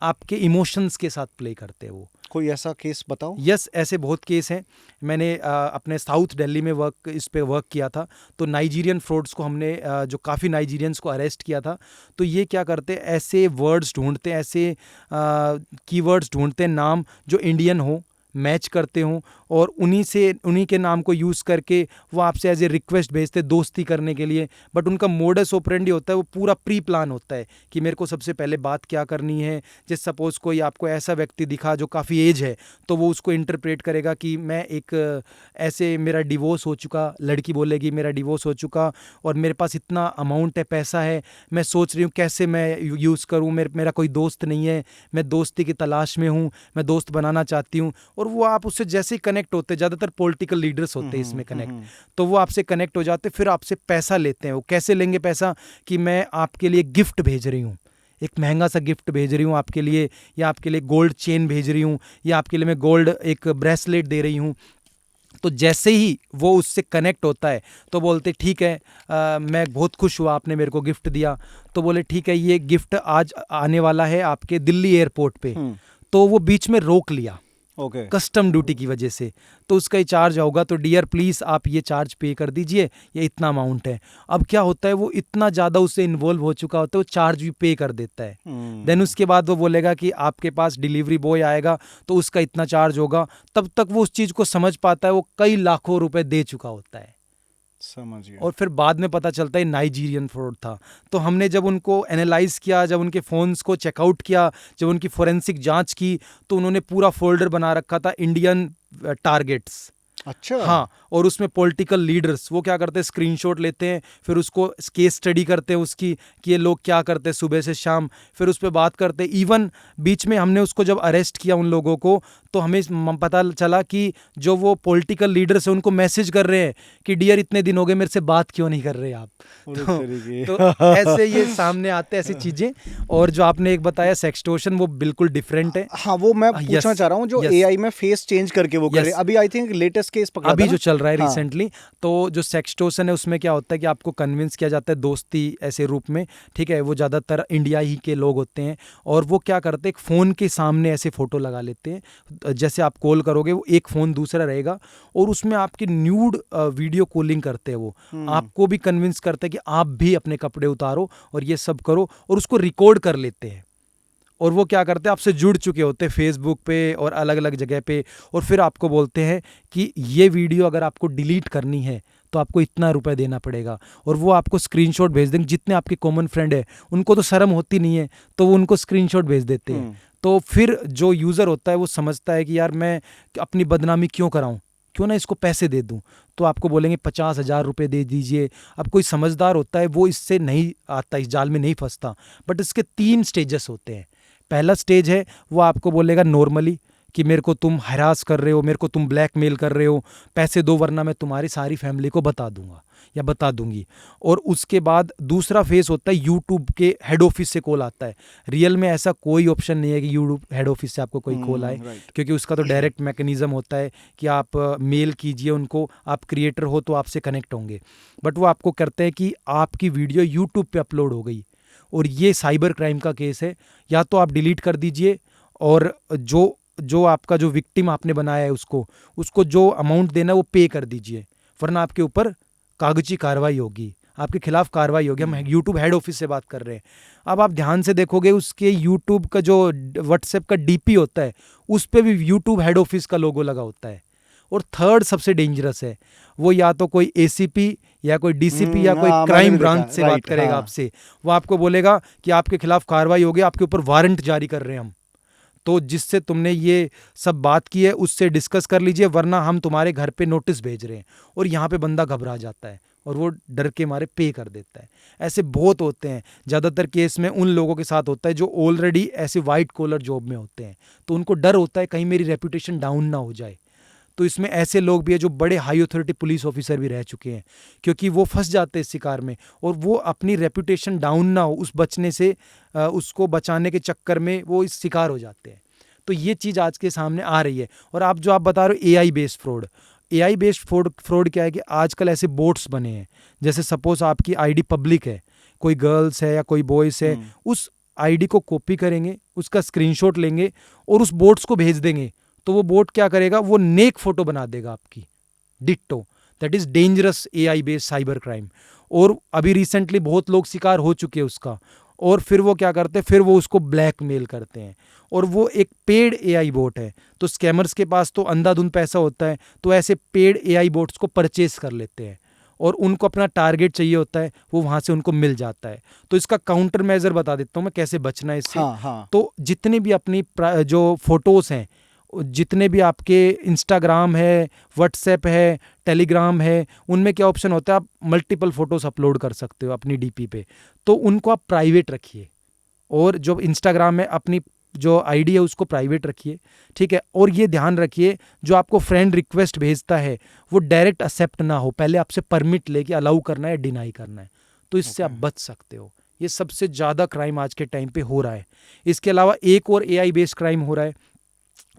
आपके इमोशंस के साथ प्ले करते हैं वो। कोई ऐसा केस बताओ। यस, ऐसे बहुत केस हैं। मैंने अपने साउथ दिल्ली में इस पे वर्क किया था। तो नाइजीरियन फ्रॉड्स को हमने जो काफ़ी नाइजीरियंस को अरेस्ट किया था। तो ये क्या करते हैं, ऐसे वर्ड्स ढूंढते हैं, ऐसे कीवर्ड्स ढूंढते हैं, नाम जो इंडियन हो, मैच करते हों, और उन्हीं के नाम को यूज़ करके वो आपसे एज ए रिक्वेस्ट भेजते दोस्ती करने के लिए। बट उनका मोडस ऑपरेंडी होता है, वो पूरा प्री प्लान होता है कि मेरे को सबसे पहले बात क्या करनी है। जैसे सपोज़ कोई आपको ऐसा व्यक्ति दिखा जो काफ़ी एज है, तो वो उसको इंटरप्रेट करेगा कि मैं एक ऐसे, मेरा डिवोर्स हो चुका, लड़की बोलेगी मेरा डिवोर्स हो चुका और मेरे पास इतना अमाउंट है, पैसा है, मैं सोच रही हूँ कैसे मैं यूज़ करूँ, मेरा कोई दोस्त नहीं है, मैं दोस्ती की तलाश में हूँ, मैं दोस्त बनाना चाहती हूँ। और वो आप उससे जैसे ही कनेक्ट होते, ज़्यादातर पॉलिटिकल लीडर्स होते हैं इसमें कनेक्ट, तो वो आपसे कनेक्ट हो जाते, फिर आपसे पैसा लेते हैं। वो कैसे लेंगे पैसा, कि मैं आपके लिए गिफ्ट भेज रही हूँ, एक महंगा सा गिफ्ट भेज रही हूँ आपके लिए, या आपके लिए गोल्ड चेन भेज रही हूँ, या आपके लिए मैं गोल्ड एक ब्रेसलेट दे रही हूँ। तो जैसे ही वो उससे कनेक्ट होता है तो बोलते ठीक है, मैं बहुत खुश हुआ आपने मेरे को गिफ्ट दिया। तो बोले ठीक है, ये गिफ्ट आज आने वाला है आपके दिल्ली एयरपोर्ट पे। तो वो बीच में रोक लिया ओके। कस्टम ड्यूटी की वजह से, तो उसका ही चार्ज होगा, तो डियर प्लीज़ आप ये चार्ज पे कर दीजिए, ये इतना अमाउंट है। अब क्या होता है, वो इतना ज़्यादा उससे इन्वॉल्व हो चुका होता है, वो चार्ज भी पे कर देता है। देन उसके बाद वो बोलेगा कि आपके पास डिलीवरी बॉय आएगा तो उसका इतना चार्ज होगा। तब तक वो उस चीज़ को समझ पाता है, वो कई लाखों रुपए दे चुका होता है। समझ गया। और फिर बाद में पता चलता है नाइजीरियन फ्रॉड था। तो हमने जब उनको एनालाइज किया, जब उनके फ़ोन्स को चेकआउट किया, जब उनकी फोरेंसिक जांच की, तो उन्होंने पूरा फोल्डर बना रखा था इंडियन टारगेट्स। अच्छा। हाँ, और उसमें पॉलिटिकल लीडर्स, वो क्या करते हैं, स्क्रीनशॉट लेते हैं, फिर उसको केस स्टडी करते हैं उसकी कि ये लोग क्या करते हैं सुबह से शाम, फिर उस पर बात करते हैं। इवन बीच में हमने उसको जब अरेस्ट किया उन लोगों को, तो हमें पता चला कि जो वो पॉलिटिकल लीडर्स हैं उनको मैसेज कर रहे हैं कि डियर इतने दिन हो गए मेरे से बात क्यों नहीं कर रहे आप। तो ऐसे ये सामने आते हैं ऐसी चीज़ें। और जो आपने एक बताया सेक्सटोर्शन, वो बिल्कुल डिफरेंट है। हाँ, वो मैं पूछना चाह रहा हूँ, जो एआई में फेस चेंज करके वो कर रहे हैं। अभी आई थिंक लेटेस्ट केस पकड़ा अभी था जो चल रहा है हाँ। रिसेंटली, तो जो सेक्सटोर्शन है उसमें क्या होता है कि आपको कन्विंस किया जाता है दोस्ती ऐसे रूप में, ठीक है। वो ज़्यादातर इंडिया ही के लोग होते हैं, और वो क्या करते हैं, एक फ़ोन के सामने ऐसे फ़ोटो लगा लेते हैं। जैसे आप कॉल करोगे, वो एक फ़ोन दूसरा रहेगा, और उसमें आपकी न्यूड वीडियो कॉलिंग करते हैं। वो आपको भी कन्विंस करते हैं कि आप भी अपने कपड़े उतारो और ये सब करो, और उसको रिकॉर्ड कर लेते हैं। और वो क्या करते हैं, आपसे जुड़ चुके होते हैं फेसबुक पे और अलग अलग जगह पे, और फिर आपको बोलते हैं कि ये वीडियो अगर आपको डिलीट करनी है तो आपको इतना रुपए देना पड़ेगा। और वो आपको स्क्रीनशॉट भेज देंगे। जितने आपके कॉमन फ्रेंड है उनको तो शर्म होती नहीं है, तो वो उनको स्क्रीनशॉट भेज देते हैं। तो फिर जो यूज़र होता है वो समझता है कि यार मैं अपनी बदनामी क्यों कराऊं, क्यों ना इसको पैसे दे दूं। तो आपको बोलेंगे 50,000 रुपये दे दीजिए। अब कोई समझदार होता है वो इससे नहीं आता, इस जाल में नहीं फंसता। बट इसके 3 स्टेजेस होते हैं। पहला स्टेज है, वो आपको बोलेगा नॉर्मली कि मेरे को तुम हरास कर रहे हो, मेरे को तुम ब्लैकमेल कर रहे हो, पैसे दो वरना मैं तुम्हारी सारी फैमिली को बता दूंगा या बता दूंगी। और उसके बाद दूसरा फेस होता है, यूट्यूब के हेड ऑफिस से कॉल आता है। रियल में ऐसा कोई ऑप्शन नहीं है कि यूट्यूब हेड ऑफिस से आपको कोई कॉल आए, क्योंकि उसका तो डायरेक्ट मैकेनिज्म होता है कि आप मेल कीजिए उनको, आप क्रिएटर हो तो आपसे कनेक्ट होंगे। बट वो आपको करते हैं कि आपकी वीडियो यूट्यूब पे अपलोड हो गई और ये साइबर क्राइम का केस है, या तो आप डिलीट कर दीजिए, और जो जो आपका जो विक्टिम आपने बनाया है उसको जो अमाउंट देना है वो पे कर दीजिए, वरना आपके ऊपर कागजी कार्रवाई होगी, आपके खिलाफ कार्रवाई होगी। हम यूट्यूब हेड ऑफिस से बात कर रहे हैं। अब आप ध्यान से देखोगे, उसके यूट्यूब का जो व्हाट्सएप का डीपी होता है उस पर भी यूट्यूब हेड ऑफिस का लोगो लगा होता है। और थर्ड सबसे डेंजरस है, वो या तो कोई एसीपी या कोई डीसीपी या कोई क्राइम ब्रांच से बात करेगा आपसे। वो आपको बोलेगा कि आपके खिलाफ कार्रवाई होगी, आपके ऊपर वारंट जारी कर रहे हैं हम, तो जिससे तुमने ये सब बात की है उससे डिस्कस कर लीजिए, वरना हम तुम्हारे घर पे नोटिस भेज रहे हैं। और यहाँ पे बंदा घबरा जाता है और वो डर के मारे पे कर देता है। ऐसे बहुत होते हैं। ज़्यादातर केस में उन लोगों के साथ होता है जो ऑलरेडी ऐसे वाइट कॉलर जॉब में होते हैं, तो उनको डर होता है कहीं मेरी रेपुटेशन डाउन ना हो जाए। तो इसमें ऐसे लोग भी हैं जो बड़े हाई अथॉरिटी पुलिस ऑफिसर भी रह चुके हैं, क्योंकि वो फंस जाते हैं इस शिकार में, और वो अपनी रेपुटेशन डाउन ना हो उस बचने से, उसको बचाने के चक्कर में वो इस शिकार हो जाते हैं। तो ये चीज़ आज के सामने आ रही है। और आप जो आप बता रहे हो AI based fraud, AI based fraud क्या है कि आजकल ऐसे बोट्स बने हैं, जैसे सपोज आपकी आईडी पब्लिक है, कोई गर्ल्स है या कोई बॉयज़ है, उस आईडी को कॉपी करेंगे, उसका स्क्रीनशॉट लेंगे और उस बोट्स को भेज देंगे। तो वो बोट क्या करेगा, वो नेक फोटो बना देगा आपकी ditto. That is dangerous AI based cyber crime. और अभी रिसेंटली बहुत लोग शिकार हो चुके हैं उसका। और फिर वो क्या करते हैं, फिर वो उसको ब्लैकमेल करते हैं, और वो एक पेड एआई बोट है। तो स्कैमर्स के पास तो अंधाधुंध पैसा होता है, तो ऐसे पेड एआई बोट्स को परचेज कर लेते हैं, और उनको अपना टारगेट चाहिए होता है, वो वहाँ से उनको मिल जाता है। तो इसका काउंटर मेजर बता देता हूँ मैं कैसे बचना है इससे। हाँ। तो जितने भी अपनी जो फोटोज़ हैं, जितने भी आपके इंस्टाग्राम है, व्हाट्सएप है, टेलीग्राम है, उनमें क्या ऑप्शन होता है, आप मल्टीपल फ़ोटोज़ अपलोड कर सकते हो अपनी डीपी पे। तो उनको आप प्राइवेट रखिए, और जो इंस्टाग्राम में अपनी जो आईडी है उसको प्राइवेट रखिए, ठीक है। और ये ध्यान रखिए, जो आपको फ्रेंड रिक्वेस्ट भेजता है वो डायरेक्ट एक्सेप्ट ना हो, पहले आपसे परमिट लेके अलाउ करना है, डिनाई करना है। तो इससे आप बच सकते हो। ये सबसे ज़्यादा क्राइम आज के टाइम पे हो रहा है। इसके अलावा एक और एआई बेस्ड क्राइम हो रहा है।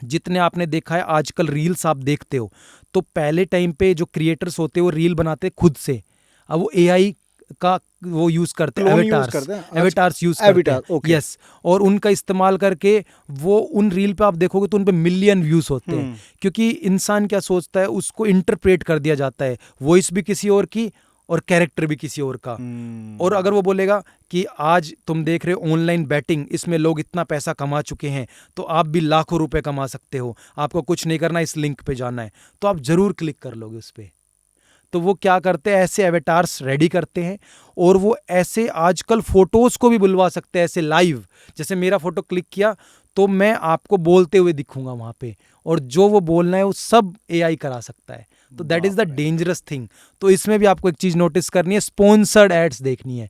जितने आपने देखा है आजकल रील्स आप देखते हो, तो पहले टाइम पे जो क्रिएटर्स होते हैं वो रील बनाते खुद से, अब वो एआई का वो यूज करते हैं, Clone use एवेटार्स, करते हैं? एवेटार्स यूज करते Avatar, हैं, okay. यस। और उनका इस्तेमाल करके वो उन रील पे आप देखोगे तो उन पे मिलियन व्यूज होते हैं, क्योंकि इंसान क्या सोचता है उसको इंटरप्रेट कर दिया जाता है, वॉइस भी किसी और की और कैरेक्टर भी किसी और का। और अगर वो बोलेगा कि आज तुम देख रहे हो ऑनलाइन बैटिंग, इसमें लोग इतना पैसा कमा चुके हैं, तो आप भी लाखों रुपए कमा सकते हो, आपको कुछ नहीं करना, इस लिंक पे जाना है, तो आप जरूर क्लिक कर लोगे उस पर। तो वो क्या करते हैं, ऐसे एवेटार्स रेडी करते हैं और वो ऐसे आजकल फोटोज को भी बुलवा सकते हैं ऐसे लाइव। जैसे मेरा फोटो क्लिक किया तो मैं आपको बोलते हुए दिखूंगा वहां पे, और जो वो बोलना है वो सब एआई करा सकता है। तो that is the dangerous thing. तो इसमें भी आपको एक चीज नोटिस करनी है, स्पॉन्सर्ड एड्स देखनी है,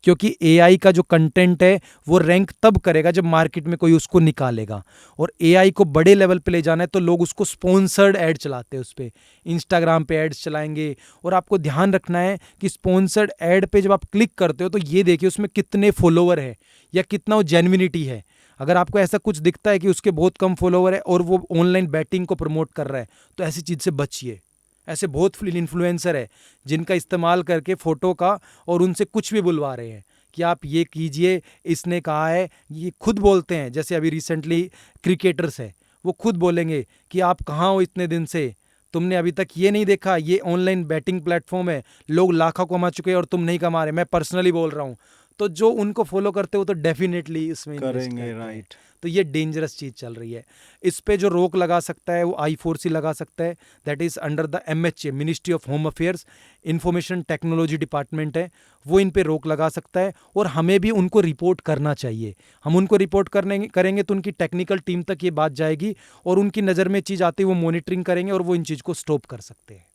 क्योंकि एआई का जो कंटेंट है वो रैंक तब करेगा जब मार्केट में कोई उसको निकालेगा। और एआई को बड़े लेवल पे ले जाना है तो लोग उसको स्पॉन्सर्ड ऐड चलाते हैं, उस पर इंस्टाग्राम पे एड्स चलाएंगे। और आपको ध्यान रखना है कि स्पॉन्सर्ड ऐड पे जब आप क्लिक करते हो तो ये देखिए उसमें कितने फॉलोवर है या कितना वो जेन्युइनिटी है। अगर आपको ऐसा कुछ दिखता है कि उसके बहुत कम फॉलोवर है और वो ऑनलाइन बैटिंग को प्रमोट कर रहा है, तो ऐसी चीज़ से बचिए। ऐसे बहुत इन्फ्लुएंसर है जिनका इस्तेमाल करके फोटो का और उनसे कुछ भी बुलवा रहे हैं कि आप ये कीजिए, इसने कहा है, ये खुद बोलते हैं। जैसे अभी रिसेंटली क्रिकेटर्स है, वो खुद बोलेंगे कि आप कहाँ हो इतने दिन से, तुमने अभी तक ये नहीं देखा, ये ऑनलाइन बैटिंग प्लेटफॉर्म है, लोग लाखों कमा चुके हैं और तुम नहीं कमा रहे, मैं पर्सनली बोल रहा हूँ। तो जो उनको फॉलो करते हो तो डेफिनेटली इसमें इन्वेस्ट करेंगे, करते हैं। राइट। तो ये डेंजरस चीज़ चल रही है। इस पे जो रोक लगा सकता है वो I4C लगा सकता है, that is under the MHA, ministry of home affairs, information technology department है, वो इन पे रोक लगा सकता है। और हमें भी उनको रिपोर्ट करना चाहिए। हम उनको रिपोर्ट करेंगे तो उनकी टेक्निकल टीम तक ये बात जाएगी और उनकी नज़र में चीज़ आती है, वो मॉनिटरिंग करेंगे और वो इन चीज़ को स्टॉप कर सकते हैं।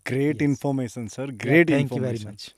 Great Yes. Information sir, great thank you very information. Much.